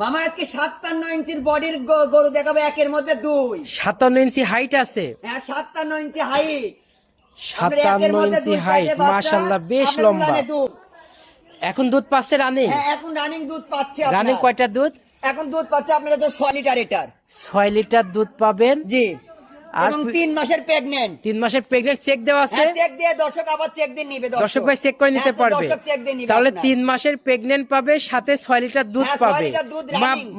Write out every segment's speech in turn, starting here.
মামা আজকে 57 ইঞ্চির বডির গরু দেখাবে, একের মধ্যে দুই। 57 ইঞ্চি হাইট আছে। হ্যাঁ 57 ইঞ্চি হাইট, 57 ইঞ্চি হাইট, মাশাআল্লাহ বেশ লম্বা। এখন দুধ পাচ্ছে রানিং? হ্যাঁ এখন রানিং দুধ পাচ্ছে। রানিং কয়টা দুধ? এখন দুধ পাচ্ছে আপনারা যে 6 লিটার এটার। 6 লিটার দুধ পাবেন। জি, আর এবং 3 মাসের প্রেগন্যান্ট। 3 মাসের প্রেগন্যান্ট চেক দেওয়া আছে। হ্যাঁ চেক দিয়ে দর্শক আবার চেক দিয়ে নিবে। দর্শক ভাই চেক করে নিতে পারবে। দর্শক চেক দিয়ে নিবে। তাহলে 3 মাসের প্রেগন্যান্ট পাবে, সাথে 6 লিটার দুধ পাবে।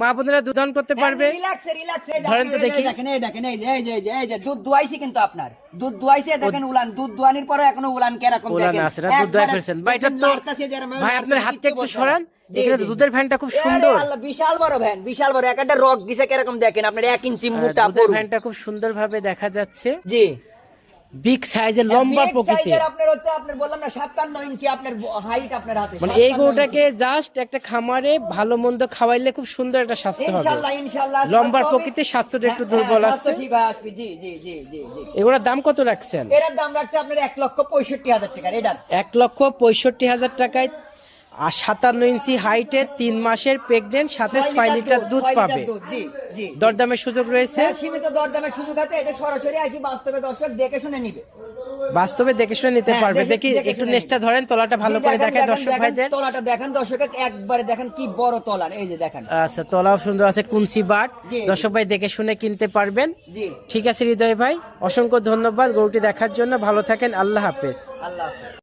মা বোনেরা দুধ দান করতে পারবে। রিল্যাক্সে ধরেন তো দেখি। দেখেন এই যে দুধ দুয়াইছি কিন্তু আপনার দুধ দুয়াইছে। দেখেন উলান, দুধ দুয়ানির পরে এখনো উলান কিরকম দেখেন। উলান আছে না, দুধ দুয়াই ফেলছেন ভাই। এটা তো ভাই আপনার হাতটা একটু সরান। এখানে দুধের ভ্যানটা খুব সুন্দর। আল্লাহ বিশাল বড় ভ্যান, বিশাল বড়। একটা রক দিছে কিরকম দেখেন আপনার, 1 ইঞ্চি মোটা। দুধের ভ্যানটা খুব সুন্দর ভাবে দেখা যাচ্ছে। জি, বিগ সাইজের লম্বা প্রকৃতি। আপনার হচ্ছে আপনার বললাম না 57 ইঞ্চি আপনার হাইট আপনার হাতে। মানে এই গরুটাকে জাস্ট একটা খামারে ভালো মন্দ খাওয়াইলে খুব সুন্দর একটা স্বাস্থ্য হবে। ইনশাআল্লাহ ইনশাআল্লাহ। লম্বার প্রকৃতির স্বাস্থ্যটা একটু দুর্বল আছে। স্বাস্থ্য ঠিক আছে। জি জি জি জি জি। এগুলোর দাম কত রাখছেন? এর দাম রাখছে আপনার 1,65,000 টাকা। এটার 1,65,000 টাকায়। আর 57 ইঞ্চি হাইটে 3 মাসের প্রেগন্যান্ট, সাথে 6 লিটার দুধ পাবে। জি জি। দরদামের সুযোগ রয়েছে। সীমিত দরদামের সুযোগ আছে। এটা সরাসরি আসি বাস্তবে দর্শক দেখে শুনে নিবে। বাস্তবে দেখে শুনে নিতে পারবে। দেখি একটু নেস্টটা ধরেন, তলাটা ভালো করে দেখায় দর্শক ভাইদের। তলাটা দেখেন দর্শক, একবারে দেখেন কি বড় তলা। এই যে দেখেন। আচ্ছা, তলাও সুন্দর আছে, কুঞ্চি বাট। দর্শক ভাই দেখে শুনে কিনতে পারবেন। জি ঠিক আছে হৃদয় ভাই, অসংখ্য ধন্যবাদ গরুটি দেখার জন্য। ভালো থাকেন, আল্লাহ হাফেজ। আল্লাহ হাফেজ।